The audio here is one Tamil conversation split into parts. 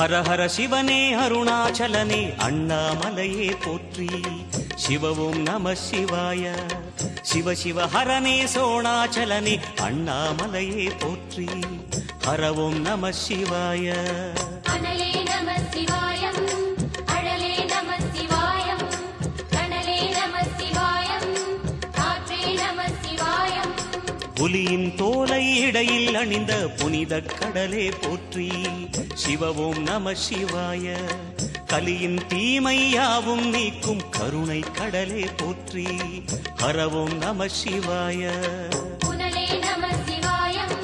ஹர ஹர சிவனே அருணாச்சலனே அண்ணாமலையே போற்றி. சிவவும் நம சிவாய. சிவ சிவ ஹரனே சோணாச்சலனே அண்ணாமலையே போற்றி. ஹரவும் நம சிவாய. அனலே நம சிவாயம், அழலே நம சிவாயம், கனலே நம சிவாயம், காற்றே நம சிவாயம். புலியின் தோலை இடையில் அணிந்த புனித கடலே போற்றி. சிவவும் நம சிவாய. கலியின் தீமையாவும் நீக்கும் கருணை கடலே போற்றி. ஹரவும் நம சிவாய. புனலே நம சிவாயம்,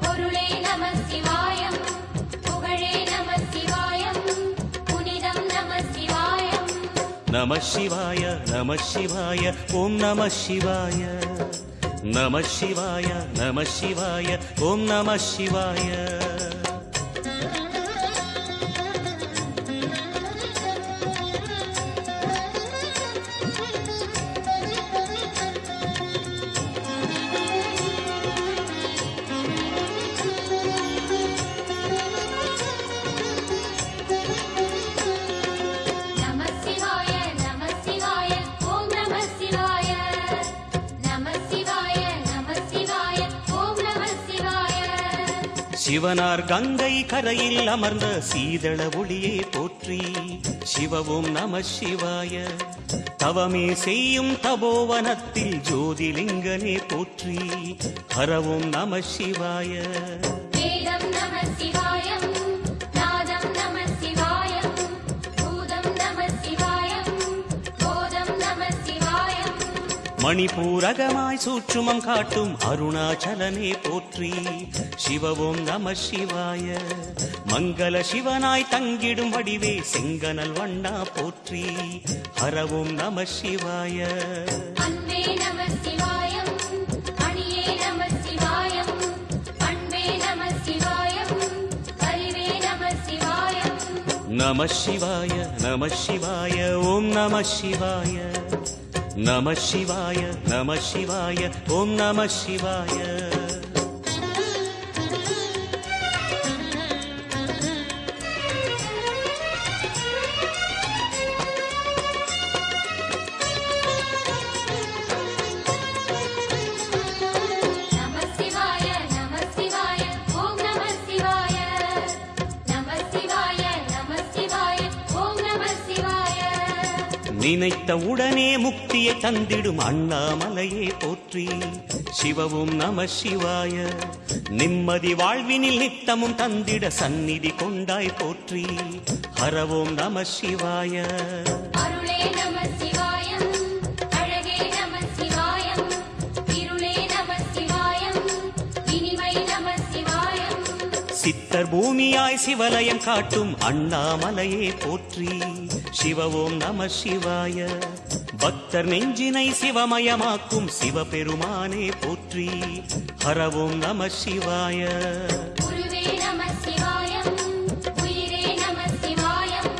பொருளே நம சிவாயம், புகழே நம சிவாயம், புனிதம் நம சிவாயம். நம சிவாய நம சிவாய ஓம் நம சிவாய. நம சிவாய நம சிவாய ஓம் நம சிவாய. சிவனார் கங்கை கரையில் அமர்ந்த சீதள ஒளியே போற்றி. சிவவும் நம சிவாய. தவமே செய்யும் தபோவனத்தில் ஜோதிலிங்கனே போற்றி. ஹரவும் நம சிவாய. வேதம் நம சிவாயம், நாதம் நம சிவாயம், பூதம் நம சிவாயம், போதம் நம சிவாயம். மணிபூரகமாய் சூட்சுமம் காட்டும் அருணாச்சலனே போற்றி. சிவவும் நம சிவாய. மங்கள சிவனாய் தங்கிடும் வடிவே செங்கனல் வண்ணா போற்றி. ஹரவும் நம சிவாய. அன்பே நம சிவாயம், அணியே நம சிவாயம், அன்பே நம சிவாயம், அறிவே நம சிவாயம். நம சிவாய நம சிவாய ஓம் நம சிவாய. நம சிவாய நம சிவாய ஓம் நம சிவாய. நினைத்த உடனே முக்தியை தந்திடும் அண்ணாமலையே போற்றி. சிவவும் நம சிவாய. நிம்மதி வாழ்வினில் நித்தமும் தந்திட சந்நிதி கொண்டாய் போற்றி. ஹரவும் நம சிவாய. அருளே நம சிவாயம், அழகே நம சிவாயம், இருளே நம சிவாயம், இனிமை நம சிவாயம். சித்தர் பூமியாய் சிவலயம் காட்டும் அண்ணாமலையே போற்றி. சிவவும் நம சிவாய. பக்தர் நெஞ்சினை சிவமயமாக்கும் சிவபெருமானே போற்றி. ஹரவும் நம சிவாய. குருவே நம சிவாயம், உயிரே நம சிவாயம்,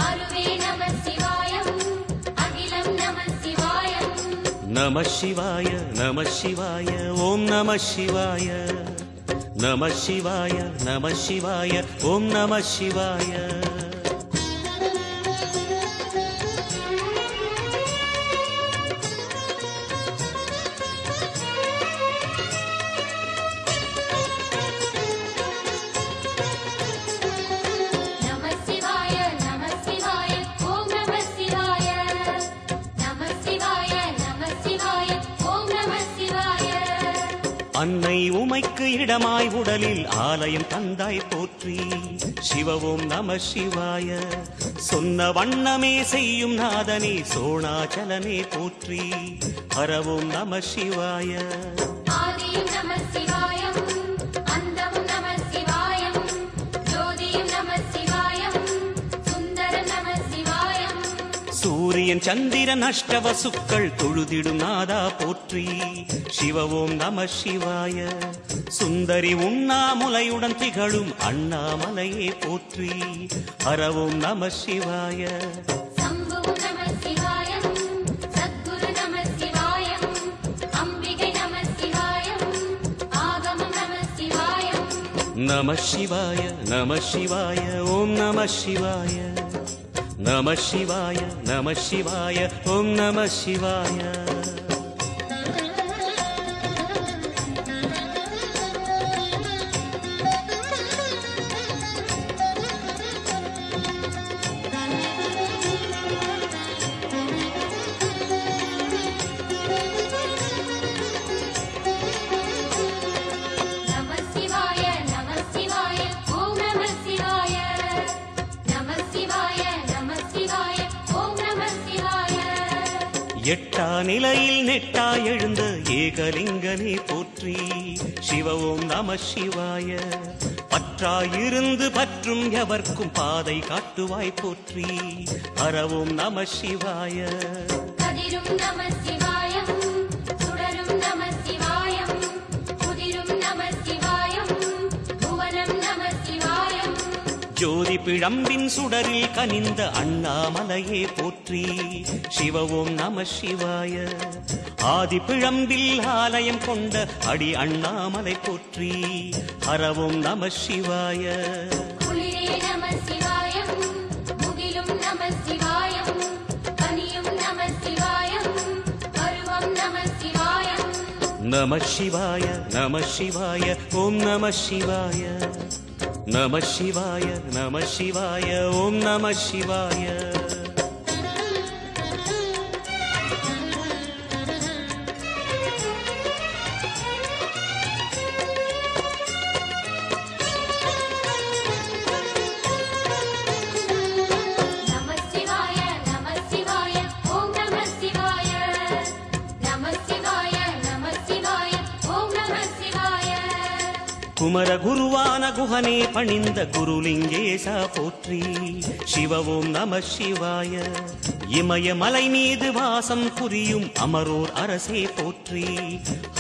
அருவே நம சிவாயம், அகிலம் நம சிவாயம். நம சிவாய நம சிவாய ஓம் நம சிவாய. நம சிவாய நம சிவாய ஓம் நம சிவாய. அன்னை உமைக்கு இடமாய் உடலில் ஆலயம் தந்தாய் போற்றி. சிவவும் நம சிவாய. சொன்ன வண்ணமே செய்யும் நாதனே சோணாச்சலனே போற்றி. ஹரவும் நம சிவாய. ஆதியும் நம சிவாயம், அந்தமும் நம சிவாயம், ஜோதியும் நம சிவாயம், சுந்தரம் நம சிவாயம். சூரியன் சந்திரன் அஷ்டவசுக்கள் தொழுதிடும் நாதா போற்றி. சிவவும் நம சிவாய. சுந்தரி உண்ணாமுலையுடன் திகழும் அண்ணாமலையே போற்றி. ஹரவும் நம சிவாய. சம்புவும் நம சிவாயம், சத்குரு நம சிவாயம், அம்பிகை நம சிவாயம், ஆகமம் நம சிவாயம். நம சிவாய நம சிவாய ஓம் நம சிவாய நம சிவாய நம சிவாய ஓம் நம சிவாய எட்டா நிலையில் நெட்டா எழுந்த ஏகலிங்கனே போற்றி சிவ ஓம் நம சிவாய பற்றாயிருந்து பற்றும் எவர்க்கும் பாதை காட்டுவாய் போற்றி ஹர ஓம் நம சிவாய கதிரும் நம சிவாயம் சுடரும் நம சிவாயம் குதிரும் நம சிவாயம் புவனம் நம சிவாயம் ஜோதி பிழம்பின் சுடரில் கனிந்த அண்ணாமலையே போற்றி சிவ ஓம் நம சிவாய ஆதி பிழம்பில் ஆலயம் கொண்ட அடி அண்ணாமலை போற்றி ஹர ஓம் நம சிவாய குளிரே நம சிவாயம் முகிலும் நம சிவாயம் கனியும் நம சிவாயம் பருவம் நம சிவாயம் நம சிவாய நம சிவாய ஓம் நம சிவாய நம சிவாய நம சிவாய ஓம் நம சிவாய குமர குருவான குஹனே பணிந்த குருலிங்கேசா போற்றி சிவ ஓம் நம சிவாய இமயமலை மீது வாசம் புரியும் அமரோர் அரசே போற்றி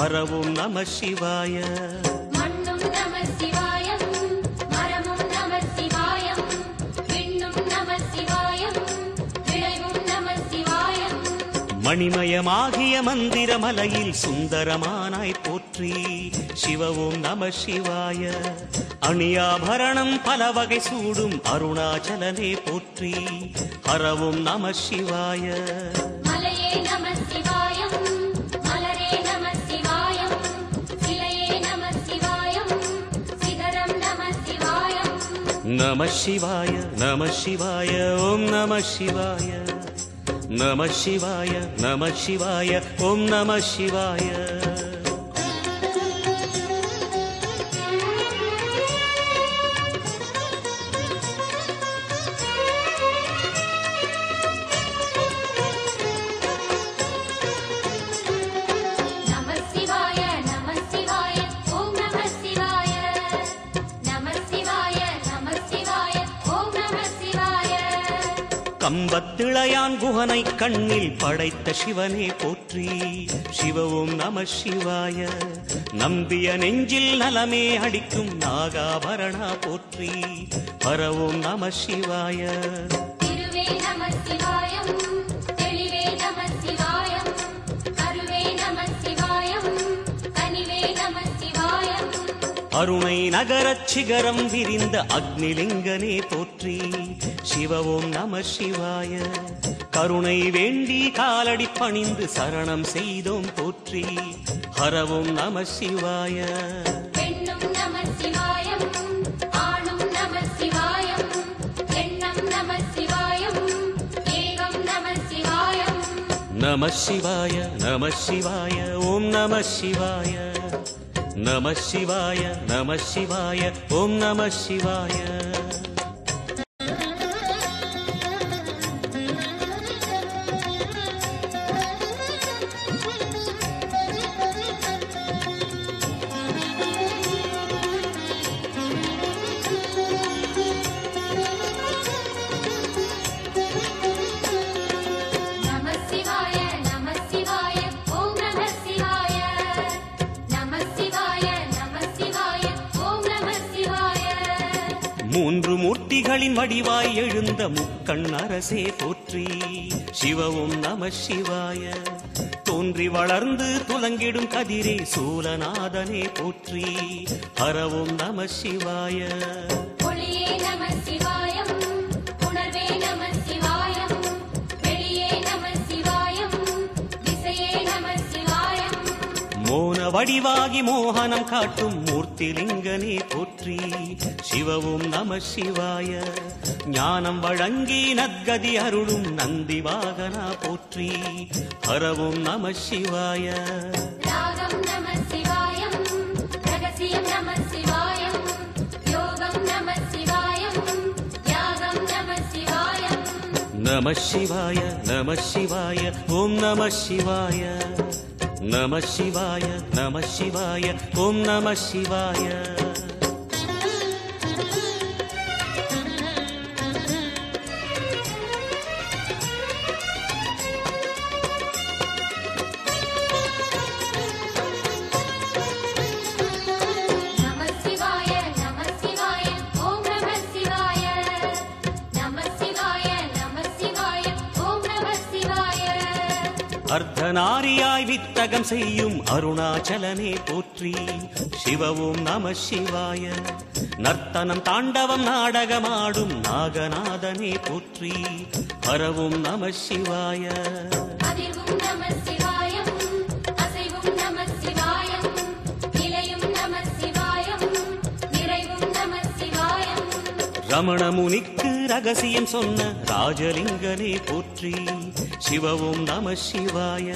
ஹர ஓம் நம சிவாய மண்ணும் நம சிவாயம் மரமும் நம சிவாயம் விண்ணும் நம சிவாயம் விளைவும் நம சிவாயம் மணிமயமாகிய மந்திர மலையில் சுந்தரமானாய் போற்றி சிவ ஓம் நம சிவாய அணியாபரணம் பல வகை சூடும் அருணாச்சலனே போற்றி ஹர ஓம் நம சிவாய மலையே நம சிவாயம் மலரே நம சிவாயம் சிலையே நம சிவாயம் சிகரம் நம சிவாயம் நம சிவாய நம சிவாய ஓம் நம சிவாய நம சிவாய நம சிவாய ஓம் நம சிவாய கம்பத்திளையான் குஹனை கண்ணில் படைத்த சிவனே போற்றி சிவ ஓம் நம சிவாய நம்பிய நெஞ்சில் நலமே அடிக்கும் நாகாபரணா போற்றி ஹர ஓம் நம சிவாய திருவே நம சிவாயம் தெளிவே நம சிவாயம் கருவே நம சிவாயம் கனிவே நம சிவாயம் அருணை நகரச் சிகரம் விரிந்த அக்னிலிங்கனே போற்றி சிவ ஓம் நம சிவாய கருணை வேண்டி காலடி பணிந்து சரணம் செய்தோம் போற்றி ஹர ஓம் நம சிவாய பெண்ணும் நம சிவாயம் ஆணும் நம சிவாயம் எண்ணம் நம சிவாயம் ஏகம் நம சிவாயம் நம சிவாய நம சிவாய ஓம் நம சிவாய நம சிவாய நம சிவாய ஓம் நம சிவாய மும்மூர்த்திகளின் வடிவாய் எழுந்த முக்கண் அரசே போற்றி. சிவவும் நம சிவாய. தோன்றி வளர்ந்து துலங்கிடும் கதிரே சூலநாதனே போற்றி. ஹரவும் நம சிவாய. ஒளியே நம சிவாயம், உணர்வே நம சிவாயம், வெளியே நம சிவாயம், திசையே நம சிவாயம். மோன வடிவாகி மோகனம் காட்டும் மூர்த்திலிங்கனே போற்றி. சிவவும் நம சிவாய. ஞானம் வழங்கி நற்கதி அருளும் நந்தி வாகனா போற்றி. ஹரவும் நம சிவாய. ராகம் நம சிவாயம், ரகசியம் நம சிவாயம், யோகம் நம சிவாயம், யாகம் நம சிவாயம். நம சிவாய நம சிவாய ஓம் நம சிவாய. நம சிவாய நம சிவாய ஓம் நம சிவாய. நம சிவாய நம சிவாய ஓம் நம சிவாய. நம சிவாய நம சிவாய ஓம் நம சிவாய. அர்த்தநாரியாய் வித்தகம் செய்யும் அருணாச்சலனே போற்றி. சிவவும் நம சிவாய. நர்த்தனம் தாண்டவம் நாடகமாடும் நாகநாதனே போற்றி. ஹரவும் நம சிவாய. அதிர்வும் நம சிவாயம், அசைவும் நம சிவாயம், நிலையும் நம சிவாயம், நிறைவும் நம சிவாயம். ரமண முனிக்கு ரகசியம் சொன்ன ராஜலிங்கனே போற்றி. சிவவும் நம சிவாய.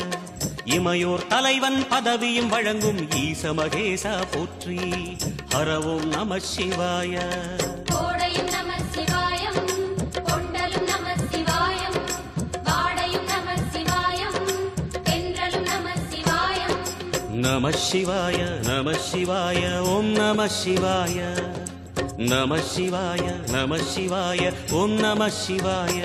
இமையோர் தலைவன் பதவியும் வழங்கும் ஈச மகேசா போற்றி. ஹரவும் நம சிவாய. கோடையும் நம சிவாயம், கொண்டலும் நம சிவாயம், வாடையும் நம சிவாயம், தென்றலும் நம சிவாயம். நம சிவாய நம சிவாய ஓம் நம சிவாய. நம சிவாய நம சிவாய ஓம் நம சிவாய.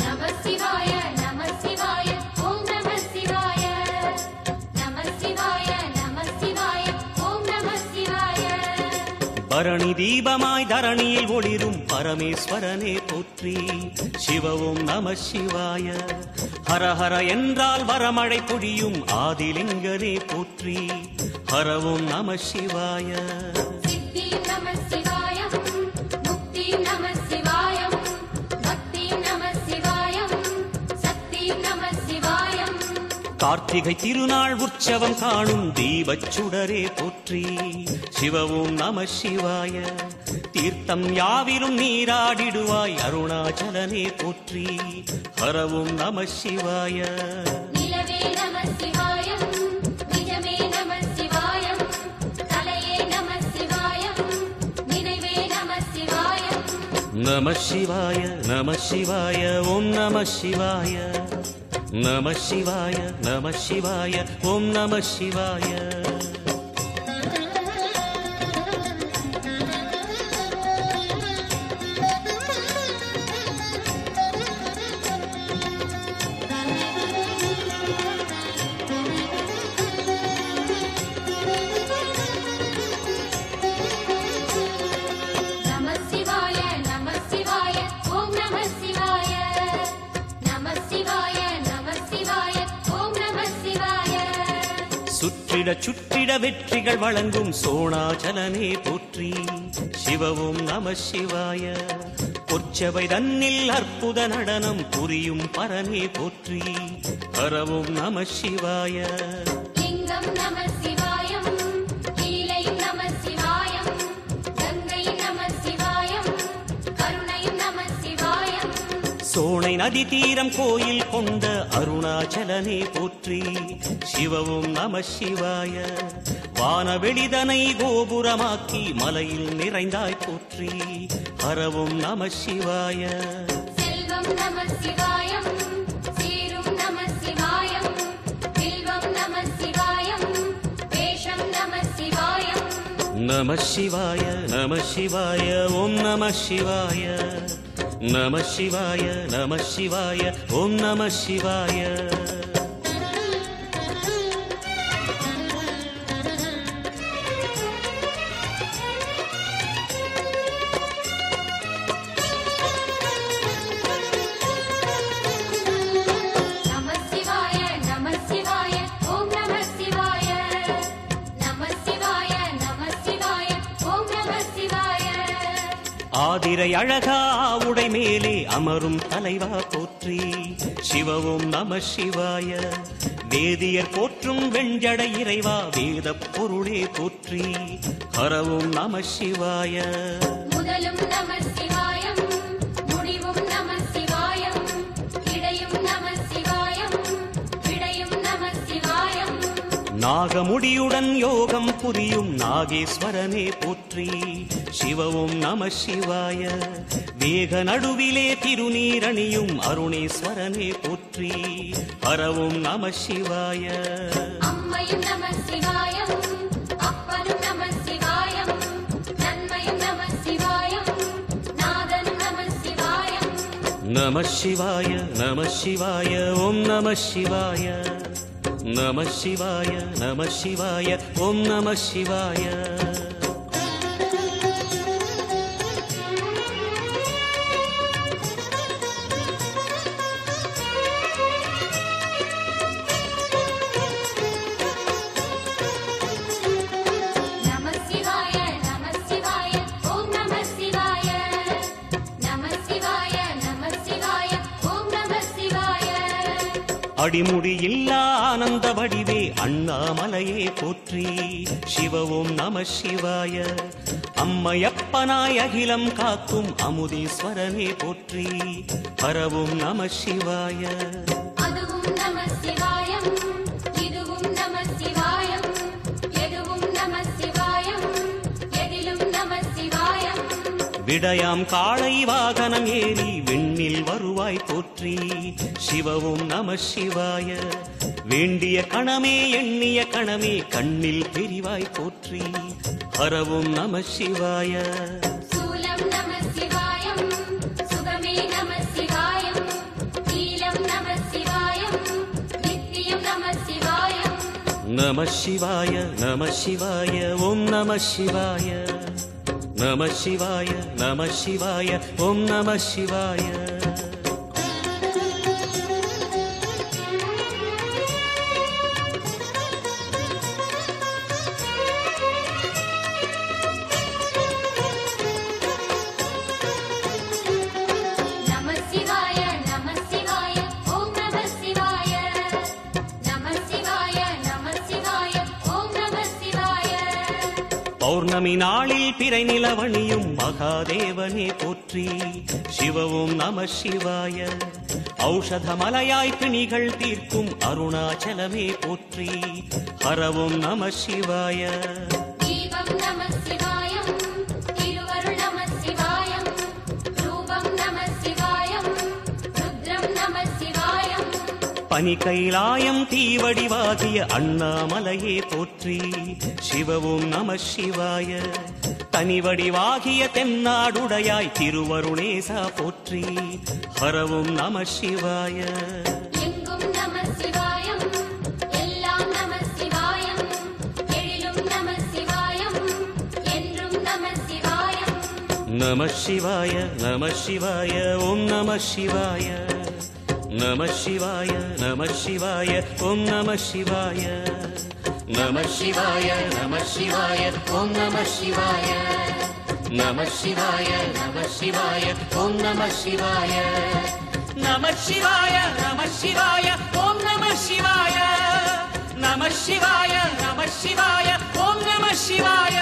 நம சிவாய நம சிவாய ஓம் நம சிவாய. நம சிவாய நம சிவாய ஓம் நம சிவாய. பரணி தீபமாய் தரணியில் ஒளிரும் பரமேஸ்வரனே போற்றி. சிவவும் நம சிவாய. ஹரஹர என்றால் வரமழை பொழியும் ஆதிலிங்கனே போற்றி. ஹரவும் நம சிவாய. சித்தியும் நம சிவாயம், முக்தியும் நம சிவாயம், பக்தியும் நம சிவாயம், சக்தியும் நம சிவாயம். கார்த்திகை திருநாள் உற்சவம் காணும் தீபச் சுடரே போற்றி. சிவவும் நம சிவாய. தீர்த்தம் யாவிலும் நீராடிடுவாய் அருணாச்சலனே போற்றி. ஹரவும் நம சிவாய. நிலவே நம சிவாயம், நிஜமே நம சிவாயம், தலையே நம சிவாயம், நினைவே நம சிவாயம். நம சிவாய நம சிவாய ஓம் நம சிவாய. நம சிவாய நம சிவாய ஓம் நம சிவாய. நம சிவாய நம சிவாய ஓம் நம சிவாய. நம சிவாய நம சிவாய ஓம் நம சிவாய. சுற்றிட சுற்றிட வெற்றிகள் வழங்கும் சோணாச்சலனே போற்றி. சிவவும் நம சிவாய. பொற்சபை தன்னில் அற்புத நடனம் புரியும் பரனே போற்றி. ஹரவும் நம சிவாய. லிங்கம் நம சிவாயம், லீலையும் நம சிவாயம், கங்கையும் நம சிவாயம், கருணையும் நம சிவாயம். சோனை நதி தீரம் கோயில் கொண்ட அருணாச்சலனே போற்றி. சிவவும் நம சிவாய. வானவெளிதனை கோபுரமாக்கி மலையில் நிறைந்தாய் போற்றி. ஹரவும் நம சிவாய. செல்வம் நம சிவாயம், சீரும் நம சிவாயம், வில்வம் நம சிவாயம், வேஷம் நம சிவாயம். நம சிவாய நம சிவாய ஓம் நம சிவாய. நம சிவாய நம சிவாய ஓம் நம சிவாய. ஆதிரை அழகா உடை மேலே அமரும் தலைவா போற்றி சிவவும் நம சிவாய. வேதியர் போற்றும் வெஞ்சடை இறைவா வேத பொருளே போற்றி ஹரவும் நம சிவாய. முதலும் நம சிவாயம் முடிவும் நம சிவாயம் இடையும் நம சிவாயம் விடையும் நம சிவாயம். நாகமுடியுடன் யோகம் புரியும் நாகேஸ்வரனே போற்றி சிவவும் நம சிவாய. வேக நடுவிலே திருநீரணியும் அருணேஸ்வரனே போற்றி ஹரவும் நம சிவாய. அம்மையும் நம சிவாயம் அப்பனும் நம சிவாயம் நன்மையும் நம சிவாயம் நாதனும் நம சிவாயம். நம சிவாய நம சிவாய ஓம் நம சிவாய. நம சிவாய நம சிவாய ஓம் நம சிவாய. அடிமுடி இல்லா ஆனந்த வடிவே அண்ணாமலையே போற்றி சிவவும் நம சிவாய. அம்மையப்பனாய் அகிலம் காக்கும் அமுதீஸ்வரனே போற்றி ஹரவும் நம சிவாய. அதுவும் நம சிவாயம் இதுவும் நம சிவாயம் எதுவும் நம சிவாயம் எதிலும் நம சிவாயம். விடயாம் காளை வாகனம் ஏறி விண்ணில் வருவாய் போற்றி சிவவும் நம சிவாய. வேண்டிய கணமே எண்ணிய கணமே கண்ணில் தெரிவாய் போற்றி ஹரவும் நம சிவாய. சூலம் நம சிவாயம் சுகமே நம சிவாயம் நீலம் நம சிவாயம் நித்தியம் நம சிவாயம். நம சிவாய நம சிவாய ஓம் நம சிவாய. நம சிவாய நம சிவாய ஓம் நம சிவாய. பௌர்ணமி நாளில் பிறை நிலவணியும் மகாதேவனே போற்றி சிவவும் நம சிவாய. ஔஷத மலையாய் பிணிகள் தீர்க்கும் அருணாச்சலமே போற்றி ஹரவும் நம சிவாய. தீபம் நம சிவாயம் திருவருள் நம சிவாயம் ரூபம் நம சிவாயம் ருத்ரம் நம சிவாயம். பனி கைலாயம் தீவடிவாகிய அண்ணாமலையே போற்றி சிவவும் நம சிவாய. தனிவடிவாகிய தென்னாடுடையாய் திருவருணேசா போற்றி ஹரவும் நம சிவாய. எங்கும் நம சிவாயம் எல்லாம் நம சிவாயம் எழிலும் நம சிவாயம் என்றும் நம சிவாயம். நம சிவாய நம சிவாய ஓம் நம சிவாய. நம சிவாய நம சிவாய ஓம் நம சிவாய. நம சிவாய நம சிவாய ஓம் நம சிவாய. நம சிவாய நம சிவாய ஓம் நம சிவாய. நம சிவாய நம சிவாய ஓம் நம சிவாய. நம சிவாய நம சிவாய ஓம் நம சிவாய.